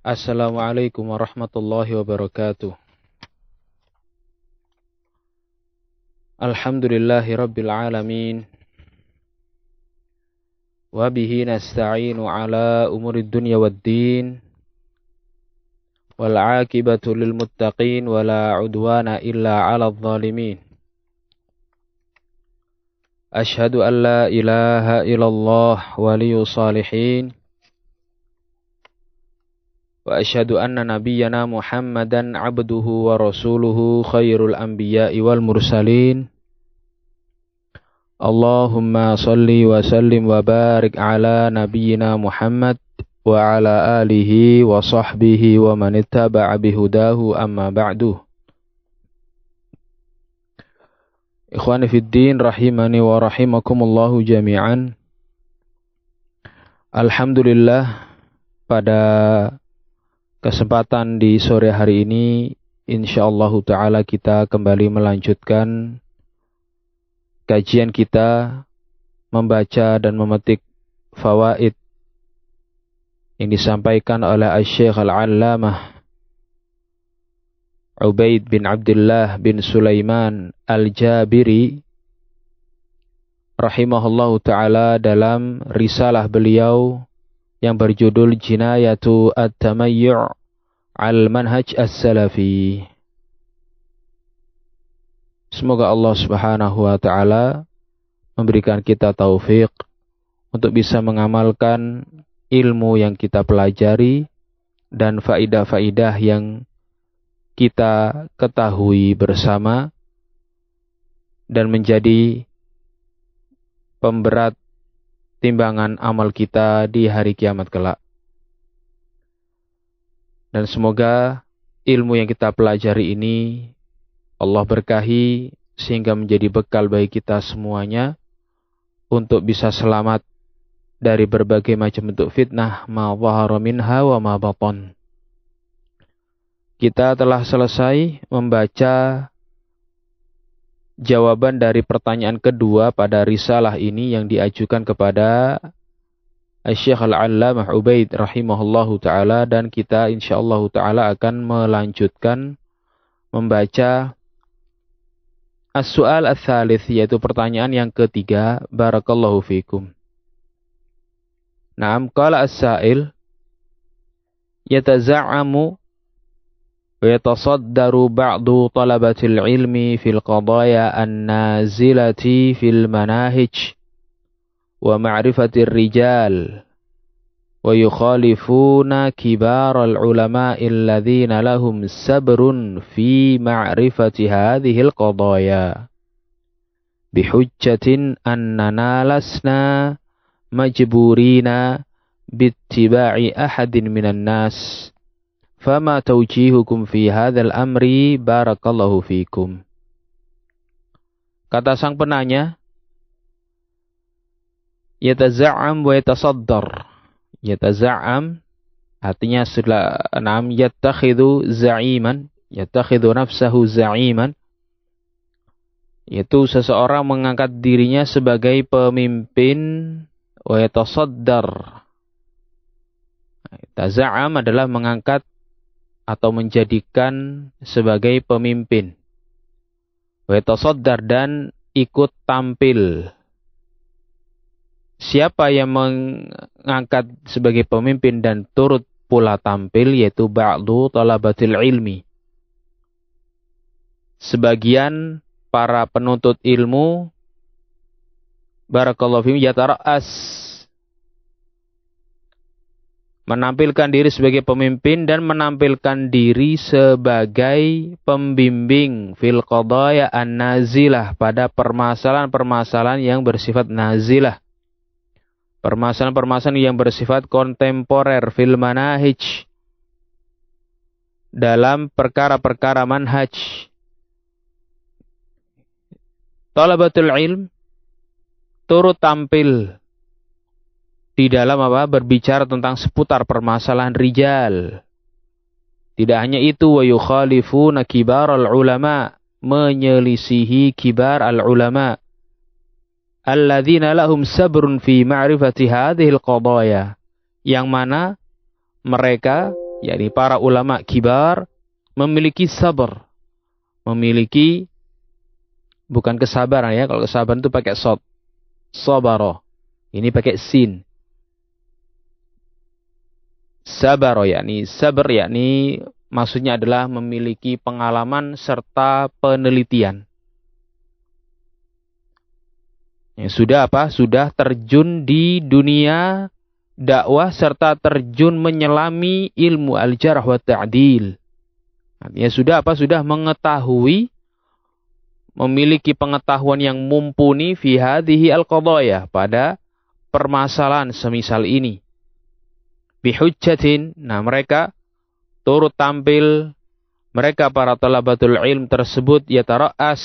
Assalamualaikum warahmatullahi wabarakatuh. Alhamdulillahi rabbil alamin. Wabihi nasta'inu ala umurid dunya waddin. Wal aqibatu lil muttaqin wala udwana illa ala zalimin. Ashhadu an la ilaha illallah waliyus salihin. Wa asyhadu anna nabiyyana Muhammadan abduhu wa rasuluhu khairul anbiya'i wal mursalin. Allahumma salli wa sallim wa barik ala nabiyyina Muhammad wa ala alihi wa sahbihi wa man ittaba'a bihudahu amma ba'du. Ikhwani fid din rahimani wa rahimakumullahu jami'an. Alhamdulillah, pada kesempatan di sore hari ini insyaallah ta'ala kita kembali melanjutkan kajian kita membaca dan memetik fawaid yang disampaikan oleh Asy-Syaikh Al-Allamah Ubaid bin Abdullah bin Sulaiman Al-Jabiri rahimahullahu ta'ala dalam risalah beliau yang berjudul Jinayatu At-Tamayyu' Al-Manhaj As-Salafi. Semoga Allah Subhanahu wa taala memberikan kita taufik untuk bisa mengamalkan ilmu yang kita pelajari dan faidah-faidah yang kita ketahui bersama dan menjadi pemberat timbangan amal kita di hari kiamat kelak. Dan semoga ilmu yang kita pelajari ini Allah berkahi sehingga menjadi bekal bagi kita semuanya untuk bisa selamat dari berbagai macam bentuk fitnah ma dhahara minha wa ma batan. Kita telah selesai membaca jawaban dari pertanyaan kedua pada risalah ini yang diajukan kepada Asy-Syaikh Al-Allamah Ubaid rahimahullahu ta'ala, dan kita insyaallah ta'ala akan melanjutkan membaca as-su'al ats-tsalits, yaitu pertanyaan yang ketiga. Barakallahu fikum. Naam, qala as-sa'il yataza'amu ويتصدر بعض طلبة العلم في القضايا النازلة في المناهج ومعرفة الرجال ويخالفون كبار العلماء الذين لهم سبر في معرفة هذه القضايا بحجة أننا لسنا مجبورين باتباع أحد من الناس. Fama tawjihukum fi hadzal amri barakallahu fikum. Kata sang penanya, yataza'am wa yatasaddar. Yataza'am artinya setelah enam yattakhidhu za'iman, yattakhidhu nafsahu za'iman, yaitu seseorang mengangkat dirinya sebagai pemimpin. Wa yatasaddar, taza'am adalah mengangkat atau menjadikan sebagai pemimpin. Wa yatasaddar, dan ikut tampil. Siapa yang mengangkat sebagai pemimpin dan turut pula tampil, yaitu ba'du talabatil ilmi. Sebagian para penuntut ilmu, barakallahu fihim, yatara'as, menampilkan diri sebagai pemimpin dan menampilkan diri sebagai pembimbing fil qadaya an-nazilah, pada permasalahan-permasalahan yang bersifat nazilah, permasalahan-permasalahan yang bersifat kontemporer, fil manahij, dalam perkara-perkara manhaj. Talabatul ilm turut tampil di dalam berbicara tentang seputar permasalahan rijal. Tidak hanya itu, wa yukhalifuna kibar al-ulama, menyelisihi kibar al-ulama alladzina lahum sabrun fi ma'rifati hadhil qadaya, yang mana mereka yakni para ulama kibar, memiliki sabar, memiliki bukan kesabaran ya, kalau kesabaran itu pakai sod, sabaro, ini pakai sin. Sabaro yakni sabar, yakni maksudnya adalah memiliki pengalaman serta penelitian. Yang sudah apa? Sudah terjun di dunia dakwah serta terjun menyelami ilmu al-jarh wa ta'dil. Artinya sudah apa? Sudah mengetahui, memiliki pengetahuan yang mumpuni fi hadhihi al-qadaya, pada permasalahan semisal ini. Bihujjatin, nah mereka turut tampil, mereka para talabatul ilm tersebut yatara'as,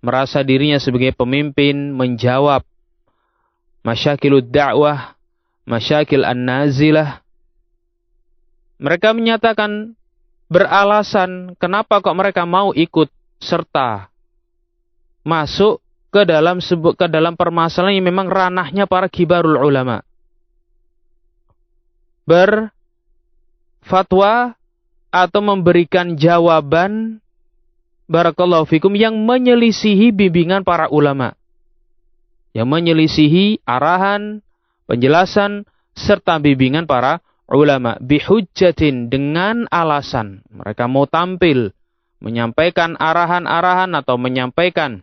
merasa dirinya sebagai pemimpin, menjawab masyakilud da'wah, masyakil an-nazilah. Mereka menyatakan, beralasan kenapa kok mereka mau ikut serta masuk ke dalam permasalahan yang memang ranahnya para kibarul ulama. Berfatwa atau memberikan jawaban barakallahu fikum yang menyelisihi bimbingan para ulama, yang menyelisihi arahan, penjelasan serta bimbingan para ulama. Bihujjatin, dengan alasan mereka mau tampil menyampaikan arahan-arahan atau menyampaikan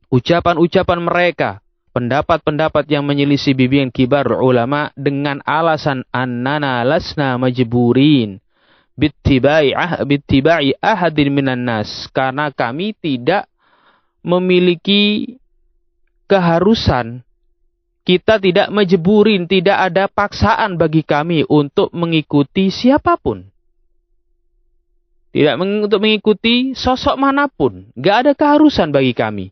ucapan-ucapan mereka, pendapat-pendapat yang menyelisih bimbingan kibar ulama, dengan alasan annana lasna majburin bittiba'i ahadin minan nas, karena kami tidak memiliki keharusan, kita tidak majburin, tidak ada paksaan bagi kami untuk mengikuti siapapun, tidak untuk mengikuti sosok manapun, gak ada keharusan bagi kami.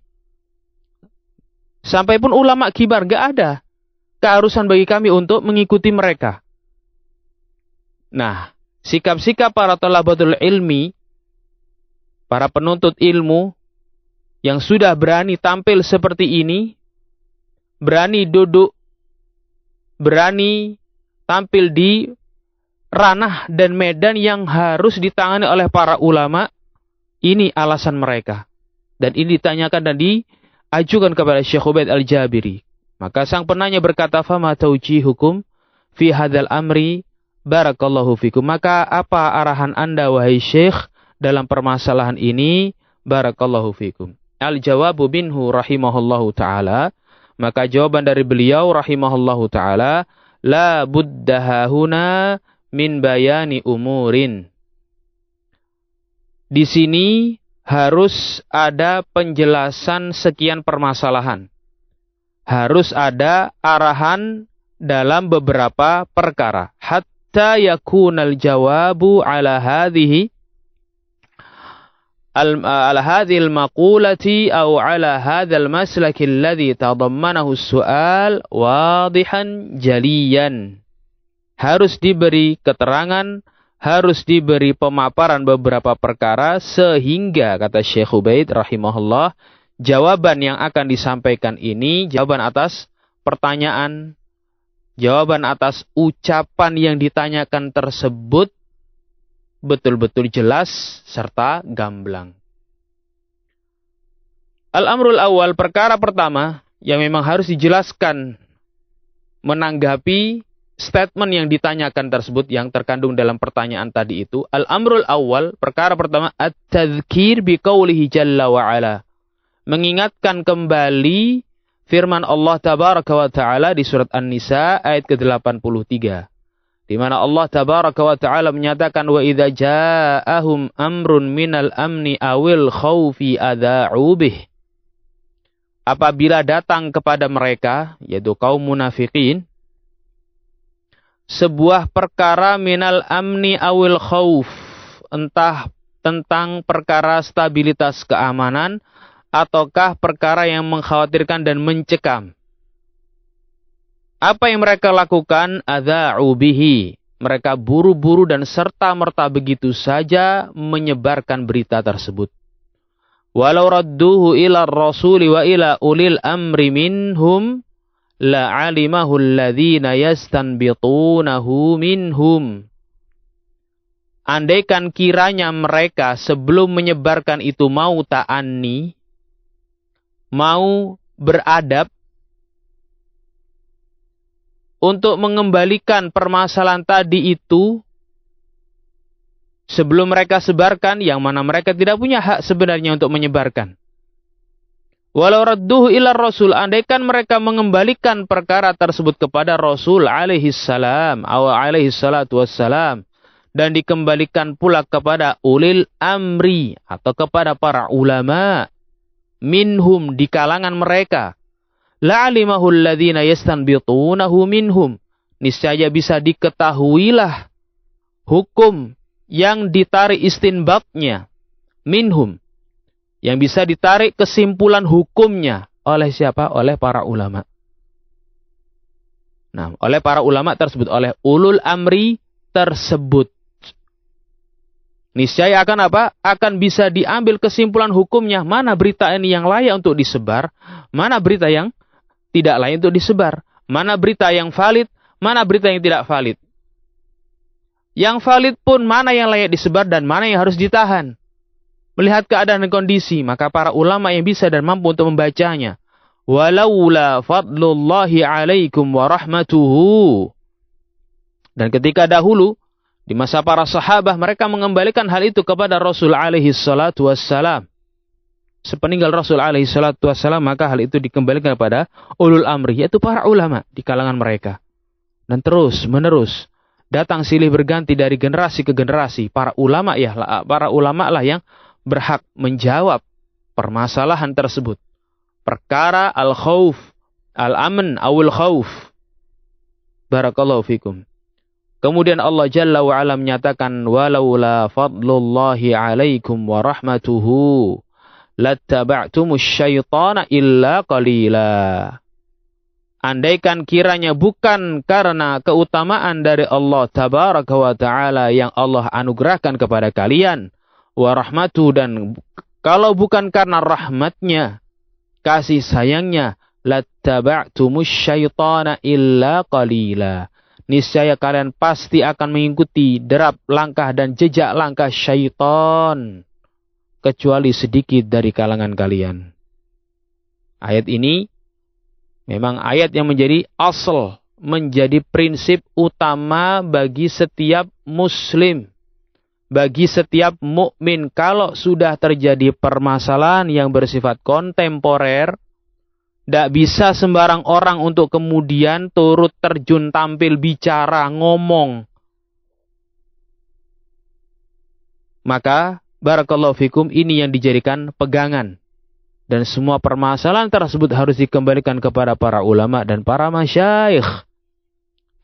Sampai pun ulama kibar, gak ada keharusan bagi kami untuk mengikuti mereka. Nah, sikap-sikap para talabatul ilmi, para penuntut ilmu yang sudah berani tampil seperti ini, berani duduk, berani tampil di ranah dan medan yang harus ditangani oleh para ulama, ini alasan mereka. Dan ini ditanyakan dan diajukan kepada Syekh Ubaid Al-Jabiri. Maka sang penanya berkata, "Fama taujihukum fi hadzal amri barakallahu fikum." Maka apa arahan Anda wahai Syekh dalam permasalahan ini? Barakallahu fikum. Al-jawabu minhu rahimahullahu ta'ala. Maka jawaban dari beliau rahimahullahu ta'ala, la buddaha huna min bayani umurin. Di sini harus ada penjelasan sekian permasalahan. Harus ada arahan dalam beberapa perkara. Hatta yakunal jawabu ala hadhihi al-maqulati aw ala hadzal maslaki alladhi tadammanahu as-su'al wadihan jaliyan. Harus diberi keterangan, harus diberi pemaparan beberapa perkara sehingga, kata Syekh Ubaid rahimahullah, jawaban yang akan disampaikan ini, jawaban atas pertanyaan, jawaban atas ucapan yang ditanyakan tersebut betul-betul jelas serta gamblang. Al-amrul awal, perkara pertama yang memang harus dijelaskan menanggapi statement yang ditanyakan tersebut yang terkandung dalam pertanyaan tadi itu. Al-amrul awal, perkara pertama, at-tadhkir biqaulihi jalla wa ala. Mengingatkan kembali firman Allah tabaraka wa ta'ala di surat An-Nisa ayat ke-83. Di mana Allah tabaraka wa ta'ala menyatakan, wa idza ja'ahum amrun minal amni awil khaufi adha'u bih. Apabila datang kepada mereka, yaitu kaum munafikin, sebuah perkara minal amni awil khauf, entah tentang perkara stabilitas keamanan ataukah perkara yang mengkhawatirkan dan mencekam. Apa yang mereka lakukan? Adza'u bihi. Mereka buru-buru dan serta-merta begitu saja menyebarkan berita tersebut. Walau radduhu ila rasuli wa ila ulil amri minhum la'alimahu alladhina yastanbitunahu minhum. andaikan kiranya mereka sebelum menyebarkan itu mau ta'anni, mau beradab untuk mengembalikan permasalahan tadi itu sebelum mereka sebarkan, yang mana mereka tidak punya hak sebenarnya untuk menyebarkan. Walau radduhu ila Rasul, andaikan mereka mengembalikan perkara tersebut kepada Rasul alaihi salam, alaihi salatu wassalam, dan dikembalikan pula kepada ulil amri atau kepada para ulama minhum, di kalangan mereka, la'alimahu alladhina yastanbitunahu minhum, niscaya bisa diketahuilah hukum yang ditarik istinbatnya minhum, yang bisa ditarik kesimpulan hukumnya oleh siapa? Oleh para ulama. Nah, oleh para ulama tersebut, oleh ulul amri tersebut. Niscaya akan apa? Akan bisa diambil kesimpulan hukumnya. Mana berita ini yang layak untuk disebar, mana berita yang tidak layak untuk disebar, mana berita yang valid, mana berita yang tidak valid. Yang valid pun mana yang layak disebar dan mana yang harus ditahan. Melihat keadaan dan kondisi, maka para ulama yang bisa dan mampu untuk membacanya. Walaula fadlullahi alaikum wa rahmatuhu. Dan ketika dahulu, di masa para sahabat, mereka mengembalikan hal itu kepada Rasul alaihi salatu wassalam. Sepeninggal Rasul alaihi salatu wassalam, maka hal itu dikembalikan kepada ulul amri, yaitu para ulama di kalangan mereka. Dan terus menerus, datang silih berganti dari generasi ke generasi. Para ulama lah yang berhak menjawab permasalahan tersebut. Perkara al-khawf, al-aman, awil khawf. Barakallahu fikum. Kemudian Allah Jalla wa'ala menyatakan, walaula fadlullahi alaikum wa rahmatuhu lattaba'tumus syaitana illa qalila. Andaikan kiranya bukan karena keutamaan dari Allah Tabaraka wa ta'ala yang Allah anugerahkan kepada kalian, wa rahmatuhu, dan kalau bukan karena rahmatnya, kasih sayangnya, lattaba'tumus syaitana illa qalila. Niscaya kalian pasti akan mengikuti derap langkah dan jejak langkah syaitan, kecuali sedikit dari kalangan kalian. Ayat ini memang ayat yang menjadi asal, menjadi prinsip utama bagi setiap muslim, bagi setiap mukmin. Kalau sudah terjadi permasalahan yang bersifat kontemporer, tidak bisa sembarang orang untuk kemudian turut terjun, tampil, bicara, ngomong. Maka, barakallahu fikum, ini yang dijadikan pegangan. Dan semua permasalahan tersebut harus dikembalikan kepada para ulama dan para masyayikh.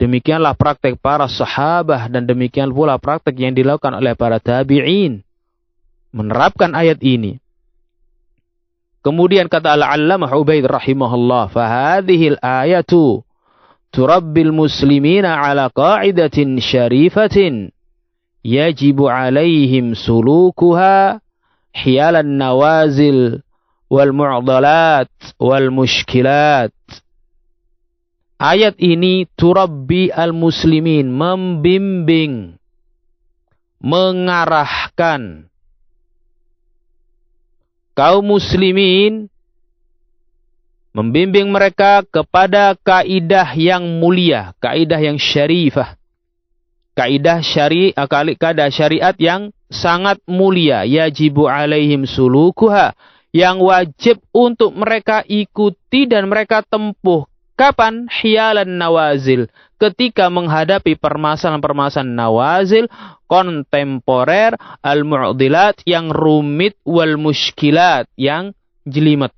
Demikianlah praktek para sahabah dan demikian pula praktek yang dilakukan oleh para tabi'in. Menerapkan ayat ini. Kemudian kata Al-Allamah Ubaid rahimahullah, fahadhil ayatu turabbil muslimina ala qa'idatin syarifatin yajibu alaihim sulukuha hiyalan nawazil wal mu'dalat wal mushkilat. Ayat ini turabbi al-muslimin, membimbing, mengarahkan kaum muslimin, membimbing mereka kepada kaidah yang mulia, kaidah yang syarifah, kaidah syariat yang sangat mulia. Yajibu alaihim sulukuha, yang wajib untuk mereka ikuti dan mereka tempuh. Kapan? Hiyalan nawazil, ketika menghadapi permasalahan-permasalahan nawazil, kontemporer, al-mu'dilat, yang rumit, wal mushkilat, yang jelimet,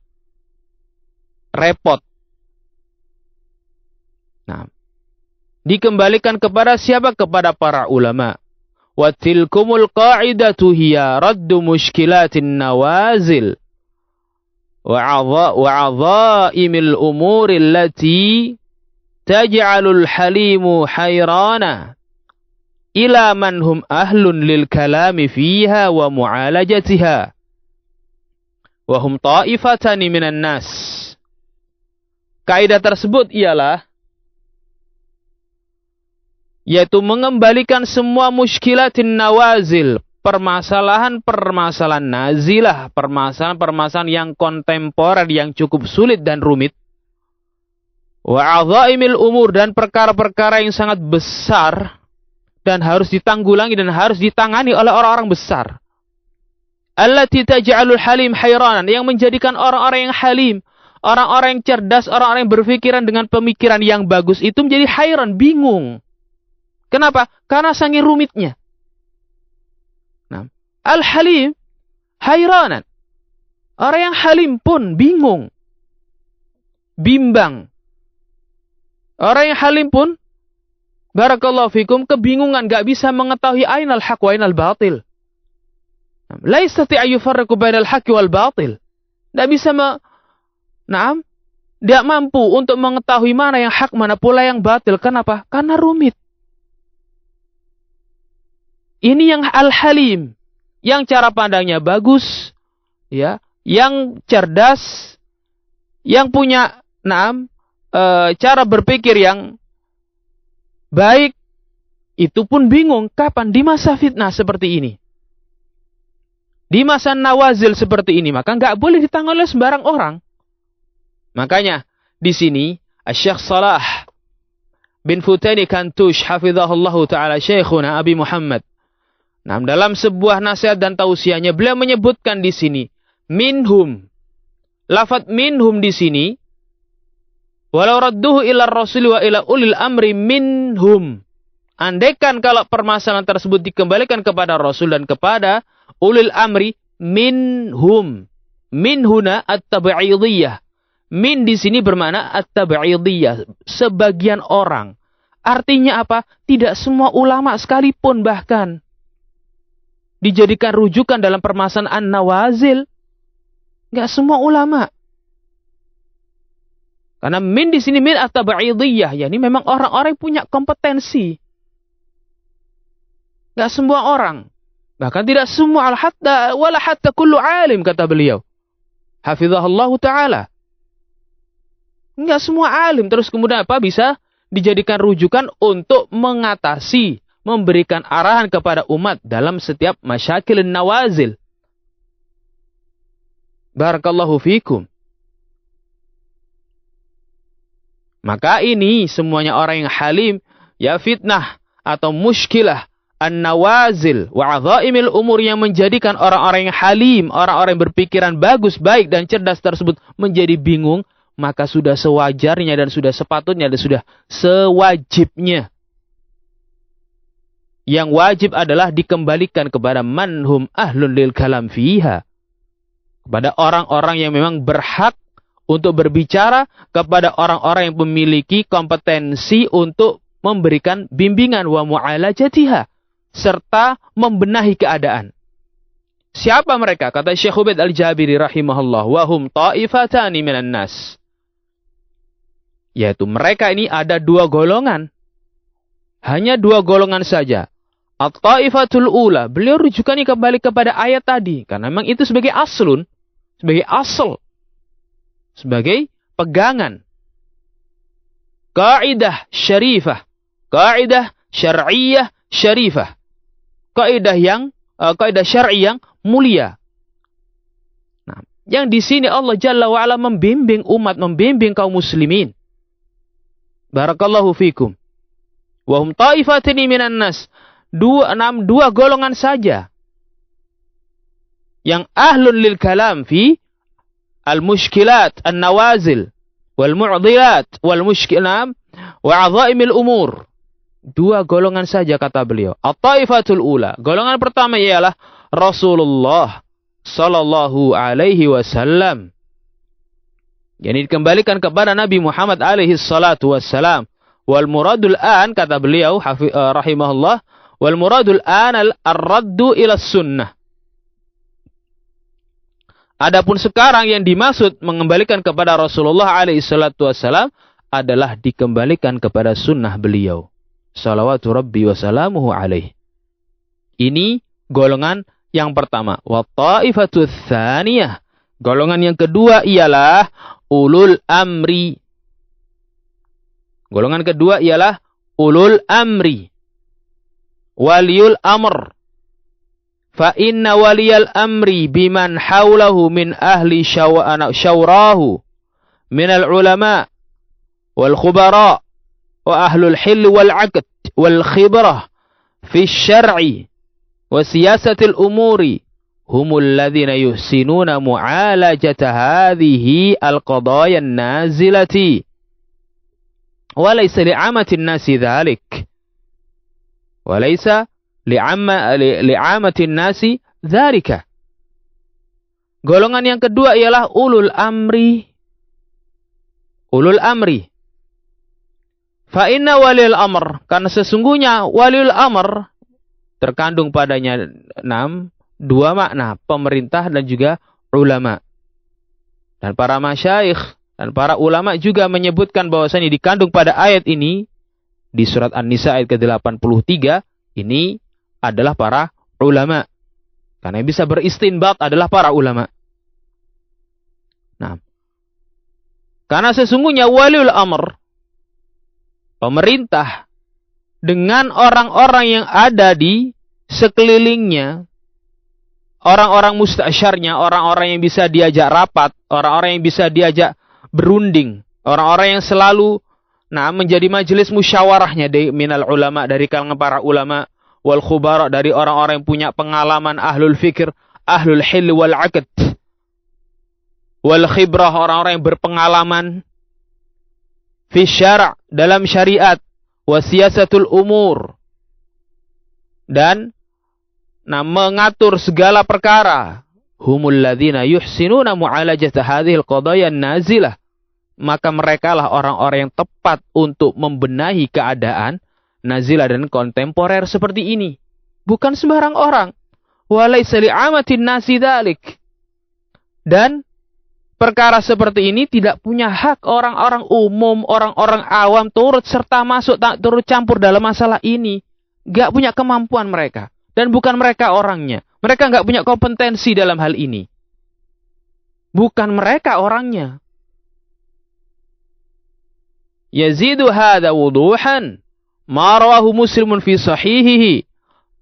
repot. Nah, dikembalikan kepada siapa? Kepada para ulama. Wa tilkumul qa'idatu hiya raddu mushkilatin nawazil wa'adha'imil umuri allati taj'alul halimu hayrana ila man hum ahlun lil kalami fiha wa mu'alajatiha wa hum ta'ifatani minan nas. Kaidah tersebut ialah yaitu mengembalikan semua muskilatin nawazil, permasalahan-permasalahan nazilah, permasalahan-permasalahan yang kontemporer yang cukup sulit dan rumit. Wa adzaimil umur, dan perkara-perkara yang sangat besar dan harus ditanggulangi dan harus ditangani oleh orang-orang besar. Allati taj'alul halim hairanan, yang menjadikan orang-orang yang halim, orang-orang yang cerdas, orang-orang yang berpikiran dengan pemikiran yang bagus itu menjadi hairan, bingung. Kenapa? Karena saking rumitnya. Nah, al-halim hairanan. Orang yang halim pun bingung, bimbang. Orang yang halim pun, barakallahu fikum, kebingungan, gak bisa mengetahui ainal haq wa ainal batil. La yastati'u yufarriqu bainal haqqi wal batil. Tidak bisa tidak mampu untuk mengetahui mana yang hak, mana pula yang batil. Kenapa? Karena rumit. Ini yang al-halim, yang cara pandangnya bagus, ya, yang cerdas, yang punya cara berpikir yang baik, itu pun bingung. Kapan? Di masa fitnah seperti ini. Di masa nawazil seperti ini, maka nggak boleh ditangani oleh sembarang orang. Makanya di sini Syekh Salah bin Futani Kantush hafizahullah taala, Syekhuna Abi Muhammad, dalam sebuah nasihat dan tausiahnya beliau menyebutkan di sini minhum. Lafaz minhum di sini, walau radduhu ila rasul wa ila ulil amri minhum. Andaikan kalau permasalahan tersebut dikembalikan kepada Rasul dan kepada ulil amri, minhum. Min huna at-tab'idiyah. Min di sini bermakna at-tab'idiyah, sebagian orang. Artinya apa? Tidak semua ulama sekalipun bahkan dijadikan rujukan dalam permasalahan nawazil. Enggak semua ulama. Karena min di sini min at-tab'idiyah, yakni memang orang-orang yang punya kompetensi. Enggak semua orang. Bahkan tidak semua al-hatta wala hatta kullu alim, kata beliau. Hafizahullah taala. Enggak semua alim terus kemudian apa bisa dijadikan rujukan untuk mengatasi, memberikan arahan kepada umat dalam setiap masyakil nawazil. Barakallahu fikum. Maka ini semuanya orang yang halim, ya fitnah atau muskilah an-nawazil wa adzaimil umur, yang menjadikan orang-orang yang halim, orang-orang yang berpikiran bagus, baik dan cerdas tersebut menjadi bingung, maka sudah sewajarnya dan sudah sepatutnya dan sudah sewajibnya. Yang wajib adalah dikembalikan kepada manhum ahlun lil kalam fiha. Kepada orang-orang yang memang berhak untuk berbicara, kepada orang-orang yang memiliki kompetensi untuk memberikan bimbingan wa mu'alajatiha, serta membenahi keadaan. Siapa mereka? Kata Syekh Ubaid Al-Jabiri rahimahullah, wahum ta'ifatani minan nas. Yaitu mereka ini ada dua golongan. Hanya dua golongan saja. At-ta'ifatul ula. Beliau rujukannya kembali kepada ayat tadi. Karena memang itu sebagai aslun. Sebagai asal. Sebagai pegangan. Kaidah syarifah. Kaidah syar'iyah syarifah. Kaidah syar'i yang mulia. Nah, yang di sini Allah Jalla wa Ala membimbing umat, membimbing kaum muslimin. Barakallahu fikum. Wa hum ta'ifatani minan nas. Dua golongan saja. Yang ahlun lil kalam fi al-mushkilat, an-nawazil, wal mu'dilat, wal mushkilam, wa adzaimil umur. Dua golongan saja kata beliau. At-taifatul ula. Golongan pertama ialah Rasulullah sallallahu alaihi wasallam. Yang dikembalikan kepada Nabi Muhammad alaihi salatu wassalam. Wal muradul an, kata beliau rahimahullah, wal muradul an ar-raddu ila sunnah. Adapun sekarang yang dimaksud mengembalikan kepada Rasulullah alaihi salatu wassalam adalah dikembalikan kepada sunnah beliau. Salawatu Rabbi wa salamuhu alaih. Ini golongan yang pertama. Wa ta'ifatu tsaniyah. Golongan yang kedua ialah ulul amri. Golongan kedua ialah ulul amri. waliyul amr. Fa inna waliyal amri biman hawlahu min ahli syawrahu minal ulama wal khubara wa ahlul hil wal aqd wal khibrah fi syar'i wa siyasatil umuri humul ladzina yuhsinuna mu'alajata hadhihi al-qadaya an-nazilati wa laysa li'amatin nasi dhalik wa laysa li'amatin nasi dzalika. Golongan yang kedua ialah ulul amri. Ulul amri. Fa inna walil amr, karena sesungguhnya walil amr terkandung padanya 6 dua makna, pemerintah dan juga ulama. Dan para masyayikh dan para ulama juga menyebutkan bahwasanya dikandung pada ayat ini di surat An-Nisa ayat ke-83 ini adalah para ulama. Karena yang bisa beristinbat adalah para ulama. Nah, karena sesungguhnya waliul amr, pemerintah, dengan orang-orang yang ada di sekelilingnya, orang-orang mustasyarnya, orang-orang yang bisa diajak rapat, orang-orang yang bisa diajak berunding, orang-orang yang selalu menjadi majelis musyawarahnya minal ulama, dari kalangan para ulama, wal khubara, dari orang-orang yang punya pengalaman, ahlul fikir, ahlul hil wal aqd, wal khibrah, orang-orang yang berpengalaman fi syara', dalam syariat, wa siyasatul umur, dan mengatur segala perkara, humul ladzina yuhsinuna mu'alajata hadhil qadaya nazilah, maka merekalah orang-orang yang tepat untuk membenahi keadaan nazilah dan kontemporer seperti ini. Bukan sembarang orang. Walaysa li'amatin nasi dzalik. Dan perkara seperti ini tidak punya hak orang-orang umum, orang-orang awam turut serta masuk, turut campur dalam masalah ini. Gak punya kemampuan mereka. Dan bukan mereka orangnya. Mereka gak punya kompetensi dalam hal ini. Bukan mereka orangnya. Yazidu hadha wuduhan ma rawahu Muslimun fi sahihihi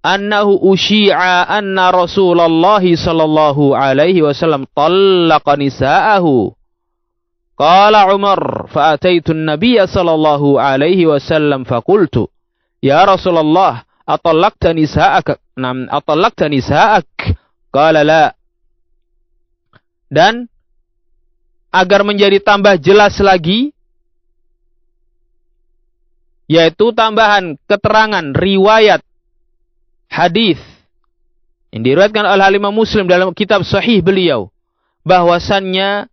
annahu usyi'a anna Rasulullah sallallahu alaihi wasallam tallaqa nisa'ahu. Qala Umar fa ataitu an-nabiy sallallahu alaihi wasallam fa qultu ya Rasulullah atallaqta nisa'ak? Atallaqta nisa'ak? Qala la. Dan agar menjadi tambah jelas lagi, yaitu tambahan keterangan riwayat hadis yang diriwayatkan oleh Imam Muslim dalam kitab sahih beliau, bahwasannya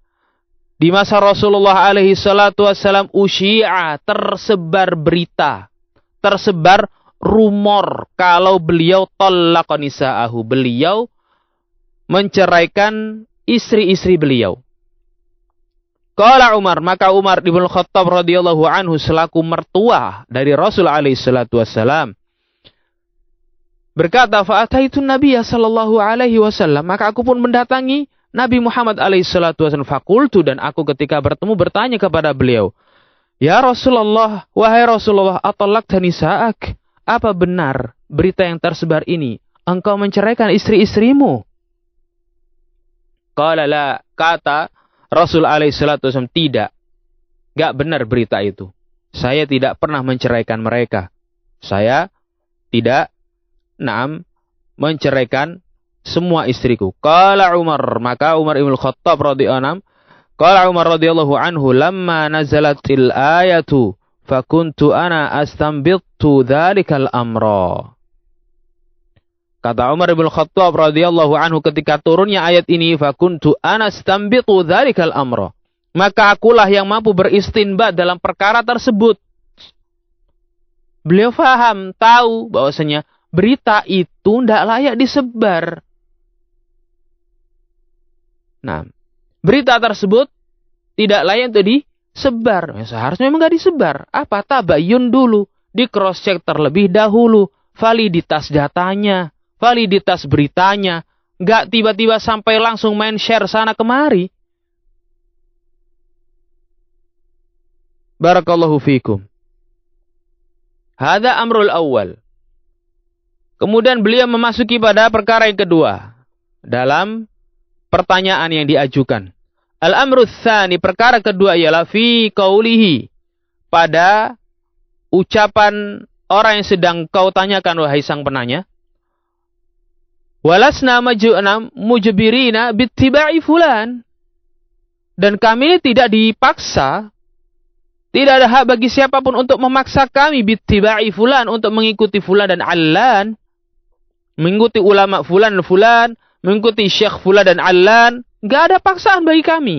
di masa Rasulullah alaihi salatu wassalam usyi'a, tersebar berita, tersebar rumor kalau beliau tallaqa nisa'ahu, beliau menceraikan istri-istri beliau. Qala Umar, maka Umar bin Khattab radhiyallahu anhu selaku mertua dari Rasul alaihi salatu wassalam berkata, fa ataitu Nabiy sallallahu alaihi wasallam, maka aku pun mendatangi Nabi Muhammad alaihi salatu wasallam, fakultu, dan aku ketika bertemu bertanya kepada beliau, ya Rasulullah, wahai Rasulullah, atallaqta nisa'ak? Apa benar berita yang tersebar ini? Engkau menceraikan istri-istrimu? Qala la, kata Rasul alaihi salatu wasallam, tidak. Gak benar berita itu. Saya tidak pernah menceraikan mereka. Saya tidak menceraikan semua istriku. Qala Umar, maka Umar ibn Khattab radhiyallahu anhu, lamma nazalatil ayatu fakuntu ana astanbittu dzalikal amra. Kata Umar bin Khattab radhiyallahu anhu, ketika turunnya ayat ini, fakuntu ana astanbittu dzalikal amra, maka akulah yang mampu beristinbat dalam perkara tersebut. Beliau faham, tahu bahwasanya berita itu tidak layak disebar. Nah, berita tersebut tidak layak untuk disebar. Seharusnya memang tidak disebar. Apa? Tabayun dulu, di cross check terlebih dahulu, validitas datanya, validitas beritanya, nggak tiba-tiba sampai langsung main share sana kemari. Barakallahu fikum. Hada amrul awal. Kemudian beliau memasuki pada perkara yang kedua dalam pertanyaan yang diajukan. Al-amru tsani, perkara kedua ialah fi qaulihi, pada ucapan orang yang sedang kau tanyakan wahai sang penanya. Walasna mujbirina bittiba'i fulan. Dan kami tidak dipaksa, tidak ada hak bagi siapapun untuk memaksa kami bittiba'i fulan, untuk mengikuti fulan dan allan, mengikuti ulama fulan dan fulan, mengikuti syekh fulan dan allan. Gak ada paksaan bagi kami.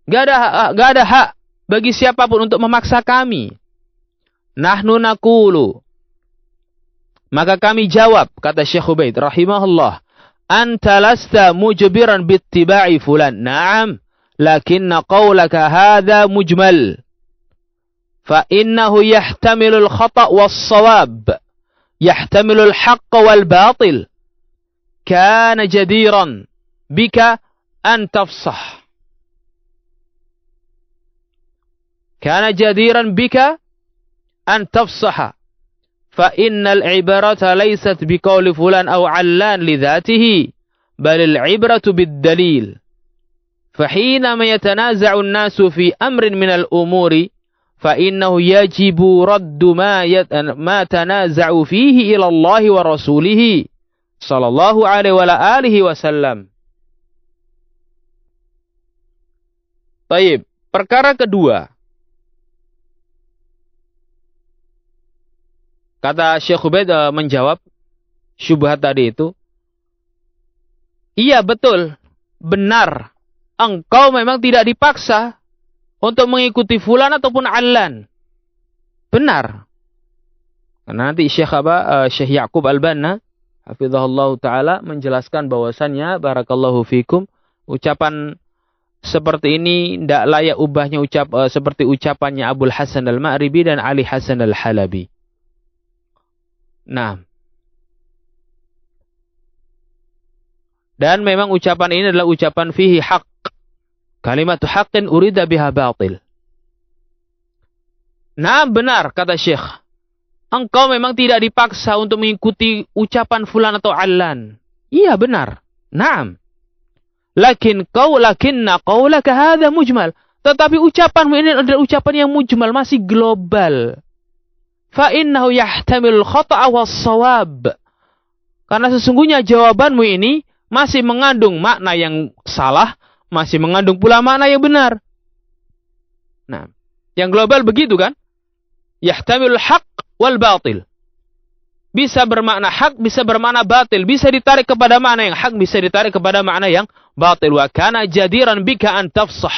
Gak ada hak bagi siapapun untuk memaksa kami. Nahnu naqulu, maka kami jawab, kata Syekh Ubaid rahimahullah, anta lasta mujbiran bittiba'i fulan. Naam, lakinna qawlaka hadha mujmal. Fa innahu yahtamilu al-khata' was-sawab, yahtamilu al-haqqa wal-batil. Kana jadiran bika an tafsah. Kana jadiran bika an tafsaha. Fa innal ibarata laysat biqawli fulan aw allan lidhatihi, bal al-ibratu bid-dalil. Fa hina ma yatanaza'u an-nasu fi amrin min al-umuri, fa innahu yajibu raddu ma tanaza'u fihi ila Allah wa rasulih sallallahu alaihi wa alihi wasallam. Baik, perkara kedua. Kata Syekh Ubaid menjawab syubhat tadi itu. Iya betul, benar. Engkau memang tidak dipaksa untuk mengikuti fulan ataupun allan. Benar. Karena nanti Syekh Ya'qub Al-Banna hafizahullah ta'ala menjelaskan bahwasannya, barakallahu fikum, ucapan seperti ini tidak layak ubahnya seperti ucapannya Abul Hasan Al-Ma'ribi dan Ali Hasan Al-Halabi. Nah, dan memang ucapan ini adalah ucapan fihi haq. Kalimatu haqqin urida biha batil. Nah, benar kata Syekh. Engkau memang tidak dipaksa untuk mengikuti ucapan fulan atau allan. Iya benar. Naam. Lakinna qawlaka hadha mujmal. Tetapi ucapanmu ini adalah ucapan yang mujmal, masih global. Fa innahu yahtamilul khata'a was-shawab. Karena sesungguhnya jawabanmu ini masih mengandung makna yang salah, masih mengandung pula makna yang benar. Nah, yang global begitu kan? Yahtamilul haqq wal batil. Bisa bermakna hak, bisa bermakna batil, bisa ditarik kepada makna yang hak, bisa ditarik kepada makna yang batil. Wa kana jadiran bika an tafsah.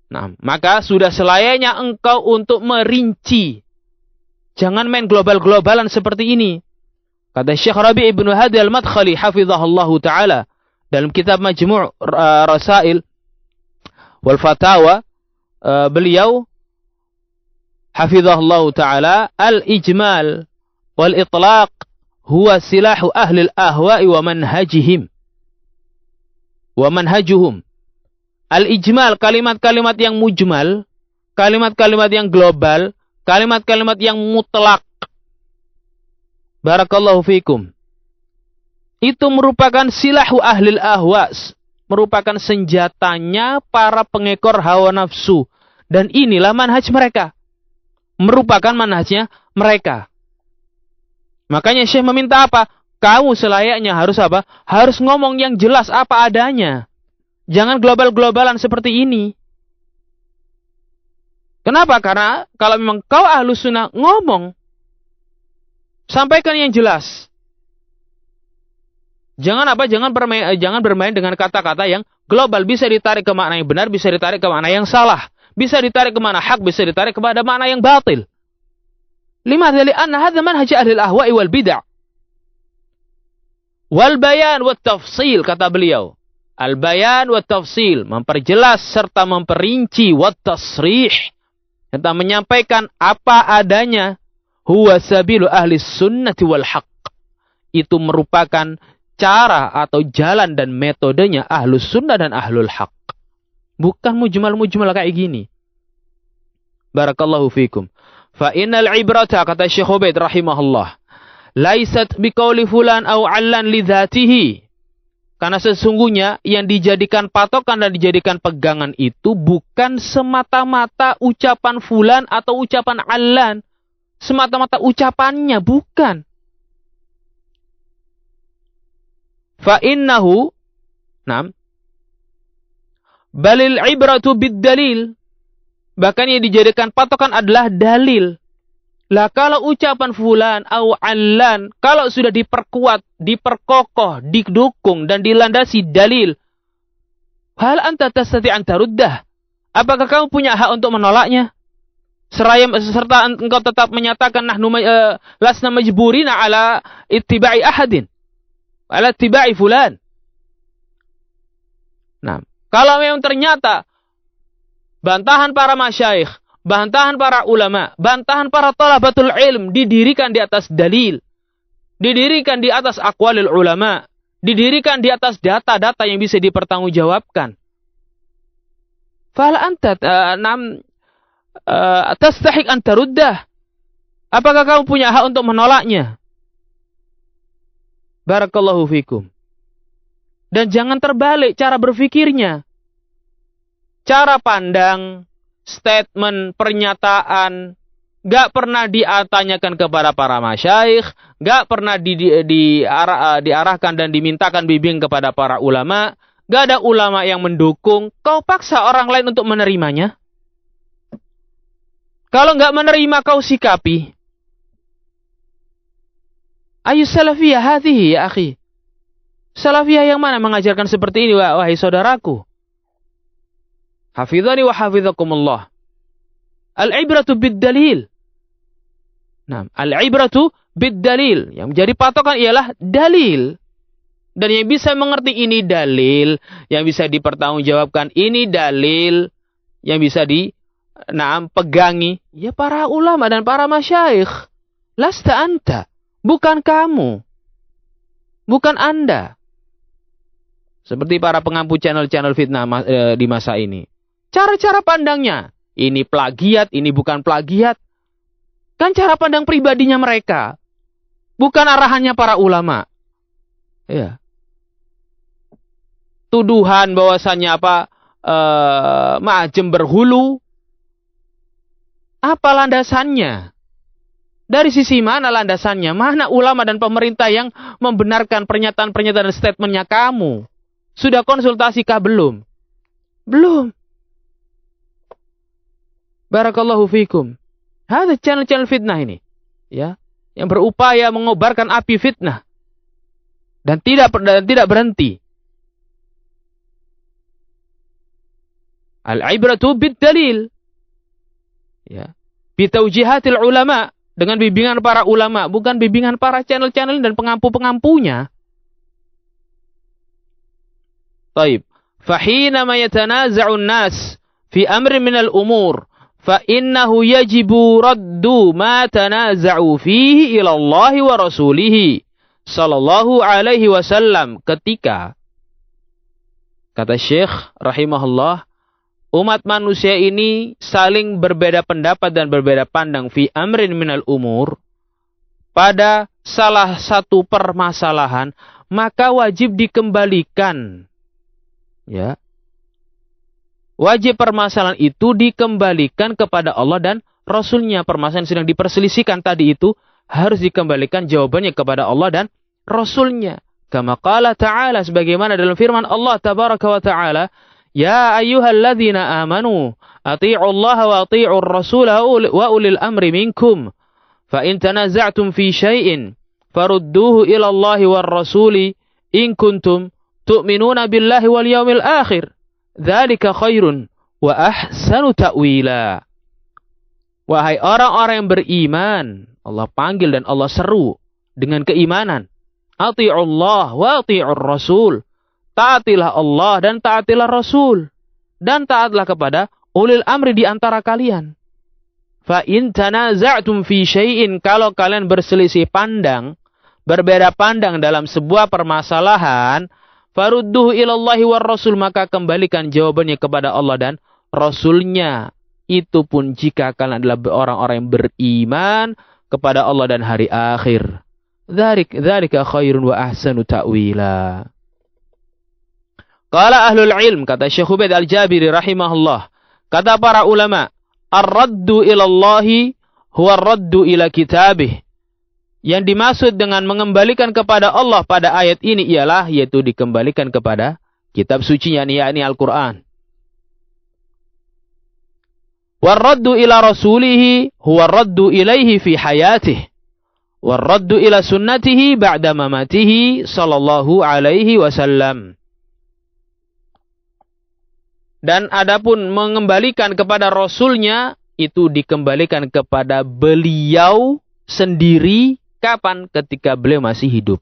Nah, maka sudah selayaknya engkau untuk merinci. Jangan main global-globalan seperti ini. Kata Syekh Rabi' Ibn Hadi Al-Madkhali hafizahullahu ta'ala dalam kitab Majmu' Rasail wal Fatawa, beliau hafizahullahu ta'ala, al-ijmal wal itlaq huwa silahu ahli al-ahwa'i wa manhajihim wa manhajuhum. Al-ijmal, kalimat-kalimat yang mujmal, kalimat-kalimat yang global, kalimat-kalimat yang mutlak. Barakallahu fikum. Itu merupakan silahu ahlil ahwas, merupakan senjatanya para pengekor hawa nafsu. Dan inilah manhaj mereka. Merupakan manhajnya mereka. Makanya Syekh meminta apa? Kamu selayaknya harus apa? Harus ngomong yang jelas apa adanya. Jangan global-globalan seperti ini. Kenapa? Karena kalau memang kau ahlus sunnah ngomong, sampaikan yang jelas. Jangan bermain dengan kata-kata yang global, bisa ditarik ke makna yang benar, bisa ditarik ke makna yang salah, bisa ditarik ke makna hak, bisa ditarik kepada makna yang batil. Limadha li'anna hadza manhaj ahli al-ahwa'i wal bid'ah. Wal bayan wat tafsil, kata beliau. Al bayan wat tafsil, memperjelas serta memperinci, wat tasrih, serta menyampaikan apa adanya, huwa sabilu ahli sunnati wal haq. Itu merupakan cara atau jalan dan metodenya ahlus sunnah dan ahlul haq. Bukan mujmal-mujmal kayak gini. Barakallahu fikum. Fa innal ibrata, kata Syekh Ubaid rahimahullah, laisat biqauli fulan aw 'allan li dzatihi. Karena sesungguhnya yang dijadikan patokan dan dijadikan pegangan itu bukan semata-mata ucapan fulan atau ucapan 'allan. Semata-mata ucapannya, bukan. Fa innahu balil ibratu bid dalil. Bahkan yang dijadikan patokan adalah dalil. Lah kalau ucapan fulan au allan, kalau sudah diperkuat, diperkokoh, didukung dan dilandasi dalil, hal anta tastati an taruddah? Apakah kamu punya hak untuk menolaknya? Serta engkau tetap menyatakan nahnu lasna majburina ala ittiba'i ahadin, ala ittiba'i fulan. Nah, kalau memang ternyata bantahan para masyayikh, bantahan para ulama, bantahan para talabatul ilm didirikan di atas dalil, didirikan di atas aqwalil ulama, didirikan di atas data-data yang bisa dipertanggungjawabkan. Fal anta tastahik an taruddah? Apakah kamu punya hak untuk menolaknya? Barakallahu fikum. Dan jangan terbalik cara berfikirnya. Cara pandang, statement, pernyataan, gak pernah ditanyakan kepada para masyayikh, gak pernah diarahkan dan dimintakan bimbing kepada para ulama, gak ada ulama yang mendukung, kau paksa orang lain untuk menerimanya. Kalau gak menerima, kau sikapi. Ayu salafiyah hadhihi ya akhi. Salafiyah yang mana mengajarkan seperti ini, wahai saudaraku? Hafidhani wa hafidhakumullah. Al-ibratu bid-dalil. Nah, al-ibratu bid-dalil. Yang menjadi patokan ialah dalil. Dan yang bisa mengerti ini dalil, yang bisa dipertanggungjawabkan ini dalil, yang bisa pegangi, ya para ulama dan para masyayikh. Lasta anta. Bukan kamu. Bukan Anda. Seperti para pengampu channel-channel fitnah di masa ini. Cara-cara pandangnya, ini plagiat, ini bukan plagiat. Kan cara pandang pribadinya mereka. Bukan arahannya para ulama. Ya. Tuduhan bahwasannya ma'ajem berhulu. Apa landasannya? Dari sisi mana landasannya? Mana ulama dan pemerintah yang membenarkan pernyataan-pernyataan dan statementnya kamu? Sudah konsultasikah belum? Belum. Barakallahu fikum. Ada channel-channel fitnah ini, ya, yang berupaya mengobarkan api fitnah dan tidak berhenti. Al-ibratu bid-dalil, ya, bitaujihatil ulama, dengan bimbingan para ulama, bukan bimbingan para channel-channel dan pengampu-pengampunya. Taib. Fahina ma yatanaza'un nas fi amrin minal umur fa innahu yajibu raddu ma tanaza'u fihi ila Allah wa rasulih sallallahu alaihi wasallam. Ketika, kata Syekh rahimahullah, umat manusia ini saling berbeda pendapat dan berbeda pandang fi amrin minal umur, pada salah satu permasalahan, maka wajib dikembalikan. Ya. Wajib permasalahan itu dikembalikan kepada Allah dan Rasulnya. Permasalahan sedang diperselisihkan tadi itu harus dikembalikan jawabannya kepada Allah dan Rasulnya. Kama qala ta'ala, sebagaimana dalam firman Allah tabaraka wa ta'ala, ya ayyuhalladzina amanu ati'u Allah wa ati'u ar-rasul wa ulil amri minkum fa in tanaza'tum fi syai'in farudduhu ila Allah war rasuli in kuntum tu'minuna billahi wal yawmil akhir. Dzalika khairun wa ahsanu ta'wila. Wahai orang-orang yang beriman, Allah panggil dan Allah seru dengan keimanan. Ati'ullah wa ati'ur rasul. Taatilah Allah dan taatilah Rasul. Dan taatlah kepada ulil amri di antara kalian. Fa in tanaza'tum fi syai'in, kalau kalian berselisih pandang, berbeda pandang dalam sebuah permasalahan, farudduhu ilallahi war rasul, maka kembalikan jawabannya kepada Allah dan Rasulnya. Itu pun jika kalian adalah orang-orang yang beriman kepada Allah dan hari akhir. Dzalika khairun wa ahsanu ta'wila. Qala ahlul ilm, kata Syekh Ubaid Al-Jabiri rahimahullah, kata para ulama, ar-raddu ilallahi huwa ar-raddu ila kitabih. Yang dimaksud dengan mengembalikan kepada Allah pada ayat ini ialah yaitu dikembalikan kepada kitab suci yakni Al-Quran. War-raddu ila rasulihi huwa ar-raddu ilaihi fi hayatih. War-raddu ila sunnatihi ba'da mamatihi sallallahu alaihi wasallam. Dan adapun mengembalikan kepada Rasulnya, itu dikembalikan kepada beliau sendiri. Kapan? Ketika beliau masih hidup.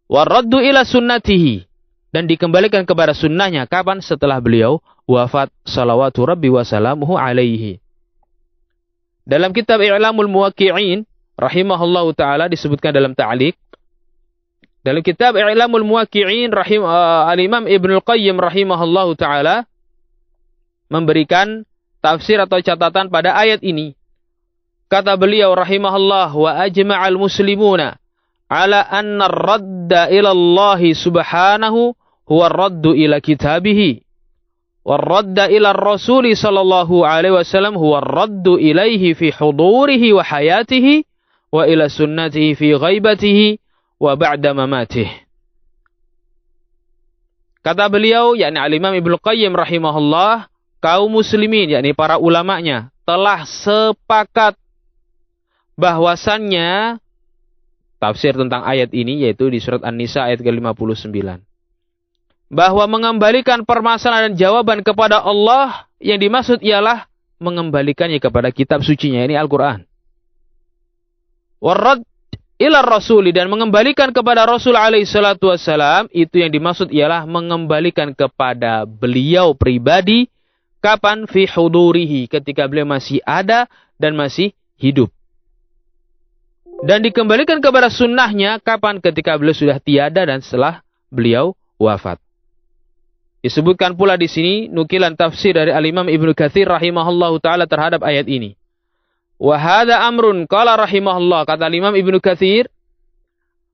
War-raddu ila sunnatihi. Dan dikembalikan kepada sunnahnya. Kapan? Setelah beliau wafat. Salawatu Rabbi wa salamuhu alaihi. Dalam kitab I'lamul Muwaqqi'in, rahimahullahu ta'ala, disebutkan dalam ta'liq. Dalam kitab I'lamul Muwaqqi'in, Al-Imam Ibnul Qayyim rahimahullahu ta'ala memberikan tafsir atau catatan pada ayat ini. Kata beliau rahimahullah, wa ajma'al muslimuna ala anna ar-radda ila Allah subhanahu huwa ar-raddu ila kitabihi. War-radda ila ar-rasuli sallallahu alaihi wasallam huwa ar-raddu ilaihi fi hudurihi wa hayatihi wa ila sunnatihi fi ghaibatihi wa ba'da mamatih. Kata beliau, yakni Al-Imam Ibnu Qayyim rahimahullah, kaum muslimin, yakni para ulamanya, telah sepakat bahwasannya tafsir tentang ayat ini, yaitu di surat An-Nisa ayat ke-59. Bahwa mengembalikan permasalahan dan jawaban kepada Allah, yang dimaksud ialah mengembalikannya kepada kitab sucinya, ini Al-Quran. Warrad ila rasuli, dan mengembalikan kepada Rasul alaihi salatu wassalam, itu yang dimaksud ialah mengembalikan kepada beliau pribadi. Kapan? Fi hudurihi, ketika beliau masih ada dan masih hidup. Dan dikembalikan kepada sunnahnya. Kapan? Ketika beliau sudah tiada dan setelah beliau wafat. Disebutkan pula di sini nukilan tafsir dari Al-Imam Ibnu Katsir rahimahullahu taala terhadap ayat ini. Wa hadza amrun, qala rahimahullah, kata Imam Ibnu Katsir,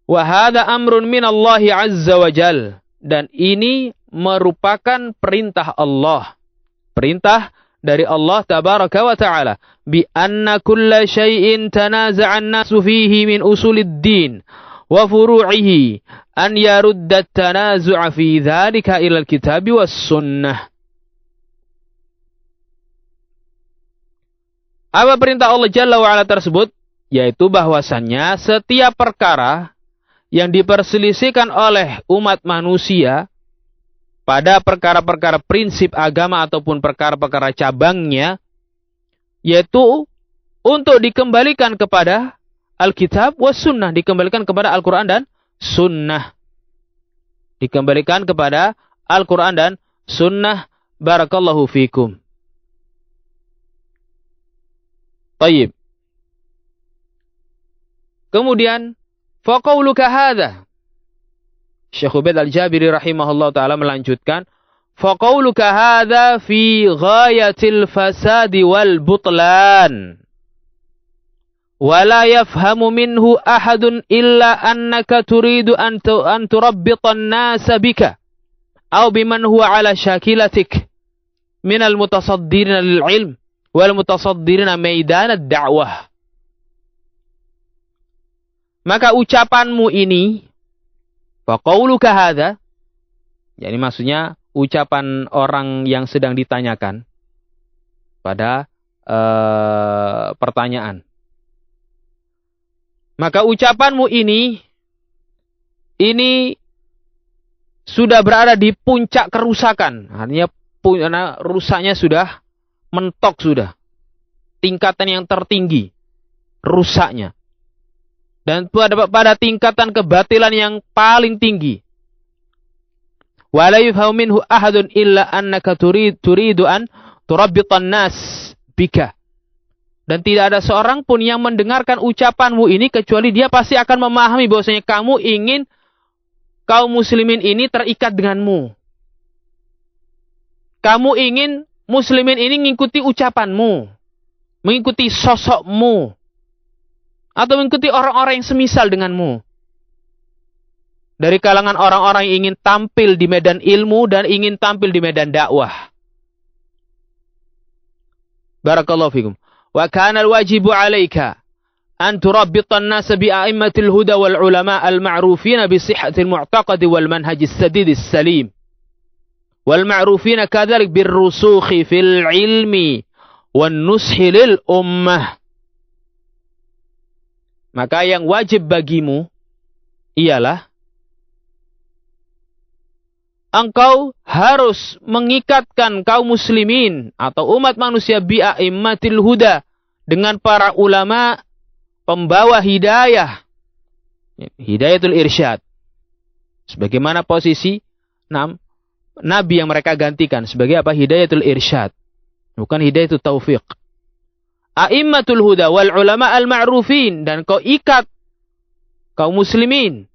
wa hadza amrun minallahi azza wa jal, dan ini merupakan perintah Allah, perintah dari Allah tabaraka wa taala, bi anna kulla syai'in tanaza'an nasu fihi min usulid din wa furu'ihi an yarudda at-tanazu'a fi dzalika ila al-kitabi was sunnah. Apa perintah Allah Jalla wa'ala tersebut? Yaitu bahwasannya setiap perkara yang diperselisihkan oleh umat manusia pada perkara-perkara prinsip agama ataupun perkara-perkara cabangnya, yaitu untuk dikembalikan kepada Alkitab was sunnah, dikembalikan kepada Al-Quran dan sunnah. Dikembalikan kepada Al-Quran dan sunnah. Barakallahu fikum. Tayyib. Kemudian, faqauluka hadha. Syekh Ubaid Al-Jabiri rahimahullah ta'ala melanjutkan, faqauluka hadha fi ghayatil fasadi wal butlan. Wa la yafhamu minhu ahadun illa annaka turidu an turabbita an-nasa bika aw biman huwa ala shakilatik minal mutasaddirina lil ilm wal mutasaddirina maidan ad-da'wah. Maka ucapanmu ini, faqauluka hadza, yakni maksudnya ucapan orang yang sedang ditanyakan pada pertanyaan. Maka ucapanmu ini sudah berada di puncak kerusakan. Artinya rusaknya sudah mentok sudah. Tingkatan yang tertinggi rusaknya. Dan pada tingkatan kebatilan yang paling tinggi. Wa la yufhamu minhu ahadun illa annaka turidu an turabbitan nas bika. Dan tidak ada seorang pun yang mendengarkan ucapanmu ini kecuali dia pasti akan memahami bahwasanya kamu ingin kaum muslimin ini terikat denganmu. Kamu ingin muslimin ini mengikuti ucapanmu, mengikuti sosokmu, atau mengikuti orang-orang yang semisal denganmu. Dari kalangan orang-orang yang ingin tampil di medan ilmu dan ingin tampil di medan dakwah. Barakallahu fikum. Wa kana al-wajibu 'alaika an turabbita an-nas bi a'immatil huda wal ulama al-ma'rufin bi sihhatil mu'taqad wal manhaj as-sadid as-salim. Wal ma'rufin kadzalik bir rusukhi fil ilmi wan nushi lil ummah. Maka yang wajib bagimu ialah engkau harus mengikatkan kaum muslimin atau umat manusia bi'a'immatil huda dengan para ulama pembawa hidayah. Hidayatul irsyad. Sebagaimana posisi nabi yang mereka gantikan sebagai apa? Hidayatul irsyad. Bukan hidayatul taufiq. A'immatul huda wal ulama al-ma'rufin, dan kau ikat kaum muslimin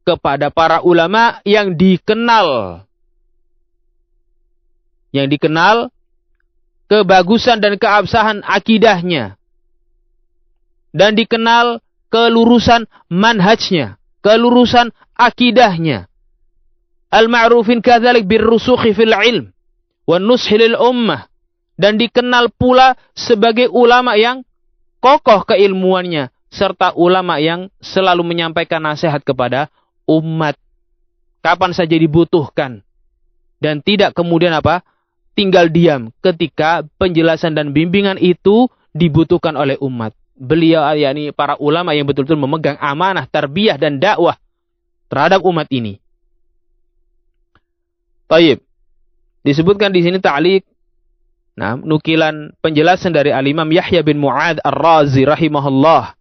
kepada para ulama yang dikenal. Yang dikenal kebagusan dan keabsahan akidahnya. Dan dikenal kelurusan manhajnya, kelurusan akidahnya. Al-ma'rufin kadzalik birrusukhi fil ilm wan nushi lil ummah, dan dikenal pula sebagai ulama yang kokoh keilmuannya serta ulama yang selalu menyampaikan nasihat kepada umat kapan saja dibutuhkan, dan tidak kemudian tinggal diam ketika penjelasan dan bimbingan itu dibutuhkan oleh umat. Beliau yakni para ulama yang betul-betul memegang amanah tarbiyah dan dakwah terhadap umat ini. Taib. Disebutkan di sini ta'liq, nukilan penjelasan dari Al-Imam Yahya bin Mu'adz Ar-Razi rahimahullah.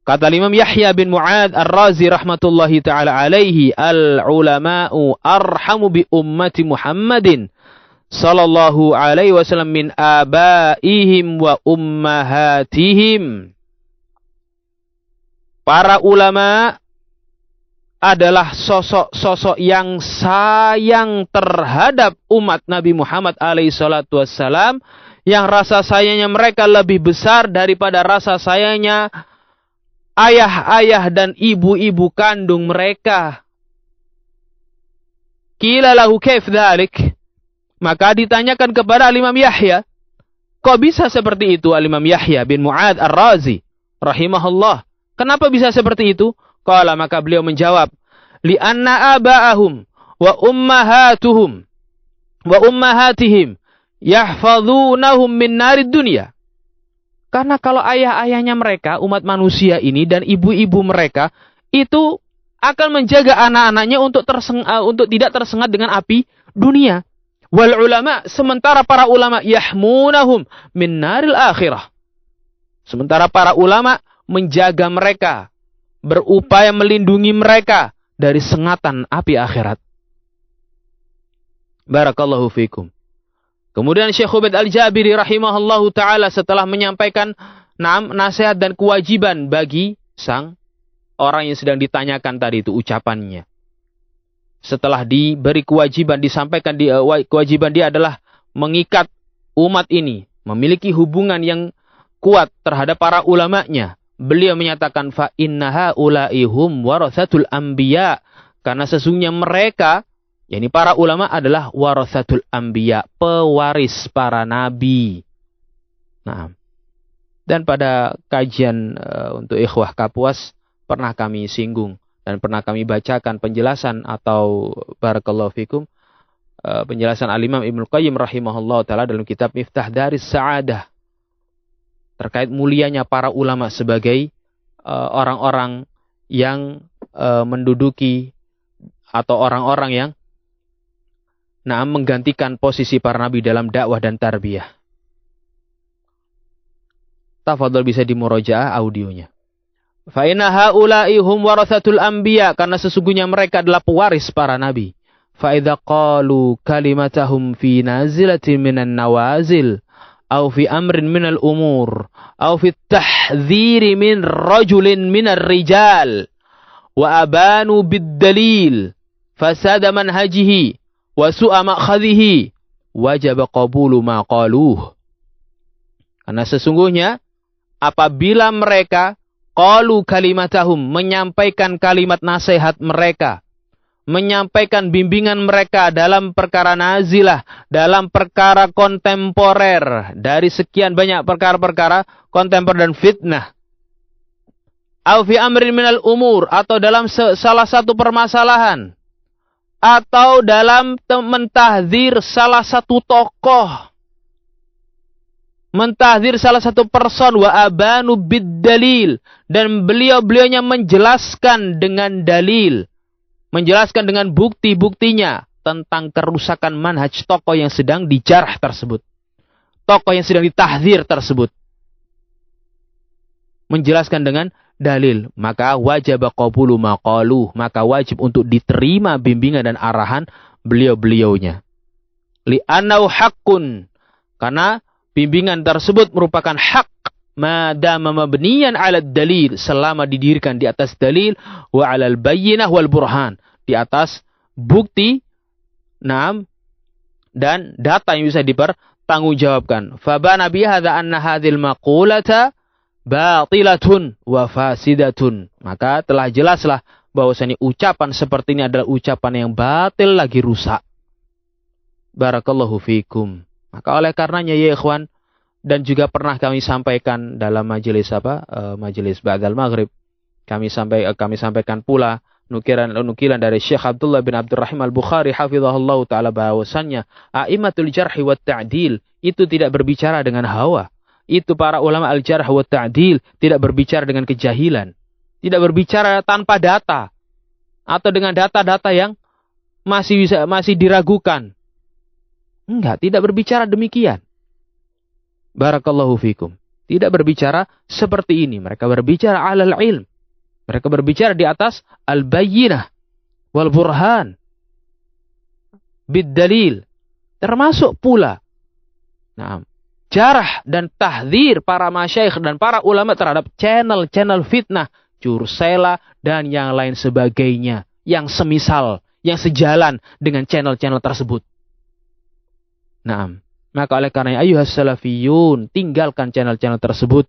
Kata Imam Yahya bin Mu'adz Ar-Razi rahmatullahi ta'ala alaihi, al-ulama'u arhamu bi ummati Muhammadin sallallahu alaihi wasallam min abaihim wa ummahatihim. Para ulama adalah sosok-sosok yang sayang terhadap umat Nabi Muhammad alaihi salatu wassalam, yang rasa sayangnya mereka lebih besar daripada rasa sayangnya ayah-ayah dan ibu-ibu kandung mereka. Qila lahu kaif dzalik? Maka ditanyakan kepada Imam Yahya, kok bisa seperti itu? Imam Yahya bin Mu'adz Ar-Razi rahimahullah, kenapa bisa seperti itu? Qala, maka beliau menjawab, li'anna aba'ahum wa ummahatihim yahfazunahum min narid dunya. Karena kalau ayah-ayahnya mereka, umat manusia ini, dan ibu-ibu mereka, itu akan menjaga anak-anaknya untuk tidak tersengat dengan api dunia. Wal ulama, sementara para ulama, yahmunahum min naril akhirah. Sementara para ulama menjaga mereka, berupaya melindungi mereka dari sengatan api akhirat. Barakallahu fikum. Kemudian Syekh Ubaid Al-Jabiri rahimahullahu ta'ala setelah menyampaikan nasihat dan kewajiban bagi sang orang yang sedang ditanyakan tadi itu ucapannya. Setelah diberi kewajiban, disampaikan kewajiban dia adalah mengikat umat ini, memiliki hubungan yang kuat terhadap para ulamanya. Beliau menyatakan, fa innaha ulaihum warathatul anbiya, karena sesungguhnya mereka, yakni para ulama, adalah warathatul anbiya, pewaris para nabi. Nah, dan pada kajian untuk ikhwah Kapuas pernah kami singgung dan pernah kami bacakan penjelasan atau barakallahu fikum penjelasan Al-Imam Ibnu Qayyim rahimahullah taala dalam kitab Miftah Daris Sa'adah terkait mulianya para ulama sebagai orang-orang yang menduduki atau orang-orang yang menggantikan posisi para nabi dalam dakwah dan tarbiyah. Tafadhol bisa dimurojaah audionya. Fa inna haula'i hum warathatul anbiya, karena sesungguhnya mereka adalah pewaris para nabi. Fa idza qalu kalimatahum fi nazilatin minan nawazil aw fi amrin minal umur aw fi tahdhiri min rajulin minar rijal wa abanu bid dalil fasada manhajihi wa su'a ma'khadhihi wajib qabulu ma qaluh. Karena sesungguhnya apabila mereka qalu kalimatahum, menyampaikan kalimat nasihat mereka, menyampaikan bimbingan mereka dalam perkara nazilah, dalam perkara kontemporer, dari sekian banyak perkara-perkara kontemporer dan fitnah. Au fi amrin minal umur, atau dalam salah satu permasalahan, atau dalam mentahdzir salah satu tokoh, mentahdzir salah satu person, wa abanu bid dalil, dan beliau-beliaunya menjelaskan dengan dalil, menjelaskan dengan bukti-buktinya tentang kerusakan manhaj tokoh yang sedang dijarah tersebut, tokoh yang sedang ditahdzir tersebut, menjelaskan dengan dalil, maka wajib qabulu ma qaluh, maka wajib untuk diterima bimbingan dan arahan beliau-beliaunya. Li'annahu haqqun, karena bimbingan tersebut merupakan hak, madama mabniyan 'ala dalil, selama didirikan di atas dalil, wa 'alal bayyinah wal burhan, di atas bukti, dan data yang bisa dipertanggungjawabkan. Fa bana bi hadza anna hadhil maqulata batilatun wa fasidatun, maka telah jelaslah bahwasanya ucapan seperti ini adalah ucapan yang batil lagi rusak. Barakallahu fikum. Maka oleh karenanya ya ikhwan, dan juga pernah kami sampaikan dalam majelis majelis ba'dal maghrib, kami sampaikan pula nukilan dari Syekh Abdullah bin Abdurrahim Al-Bukhari hafizahullah taala, bahwasannya a'immatul jarhi wat ta'dil itu tidak berbicara dengan hawa. Itu para ulama al-jarh wa ta'dil tidak berbicara dengan kejahilan, tidak berbicara tanpa data, atau dengan data-data yang masih diragukan. Enggak, tidak berbicara demikian. Barakallahu fikum. Tidak berbicara seperti ini. Mereka berbicara alal ilm. Mereka berbicara di atas al-bayyinah wal burhan bid dalil. Termasuk pula jarah dan tahdzir para masyayikh dan para ulama terhadap channel-channel fitnah, Cursela dan yang lain sebagainya, yang semisal, yang sejalan dengan channel-channel tersebut. Maka oleh karena ayyuhas salafiyun, tinggalkan channel-channel tersebut.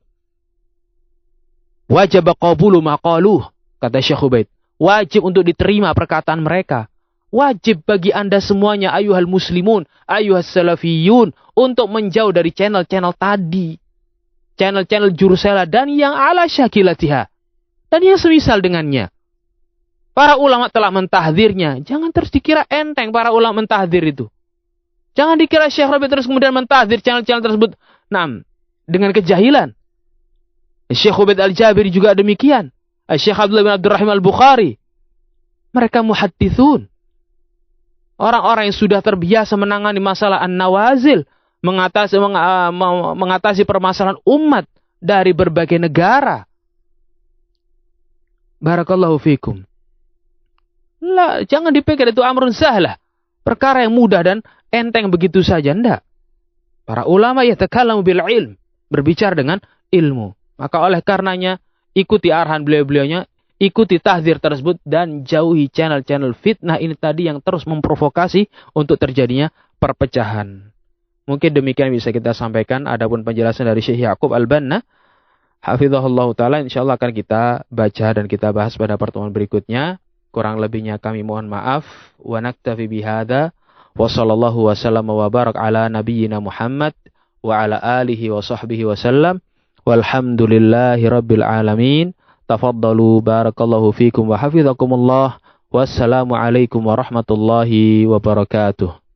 Wajib qabulu ma qaluh, kata Syekh Ubaid. Wajib untuk diterima perkataan mereka. Wajib bagi anda semuanya, ayyuhal muslimun, ayyuhas salafiyun, untuk menjauh dari channel-channel tadi. Channel-channel Jursela dan yang ala syakilatiha. Dan yang semisal dengannya. Para ulama telah mentahdzirnya. Jangan terus dikira enteng para ulama mentahdzir itu. Jangan dikira Syekh Rabi terus kemudian mentahdzir channel-channel tersebut. Dengan kejahilan. Syekh Ubaid Al-Jabiri juga demikian. Syekh Abdullah bin Abdurrahim Al-Bukhari. Mereka muhaddithun. Orang-orang yang sudah terbiasa menangani masalah an-nawazil, mengatasi permasalahan umat dari berbagai negara. Barakallahu fikum. Jangan dipikir itu amrun sahlah, perkara yang mudah dan enteng begitu saja. Enggak. Para ulama yatakallamu bil ilm, berbicara dengan ilmu. Maka oleh karenanya ikuti arahan beliau-beliaunya, ikuti tahdzir tersebut, dan jauhi channel-channel fitnah ini tadi yang terus memprovokasi untuk terjadinya perpecahan. Mungkin demikian bisa kita sampaikan. Adapun penjelasan dari Syekh Ya'qub Al-Banna hafizahullah ta'ala, insyaallah akan kita baca dan kita bahas pada pertemuan berikutnya. Kurang lebihnya kami mohon maaf. Wa naktafi bihadza wa sallallahu wa sallama wa barak ala nabiyyina Muhammad wa ala alihi wa sahbihi wa sallam. Walhamdulillahi rabbil alamin. Tafaddalu barakallahu fikum wa hafizakumullah. Wassalamu alaikum warahmatullahi wabarakatuh.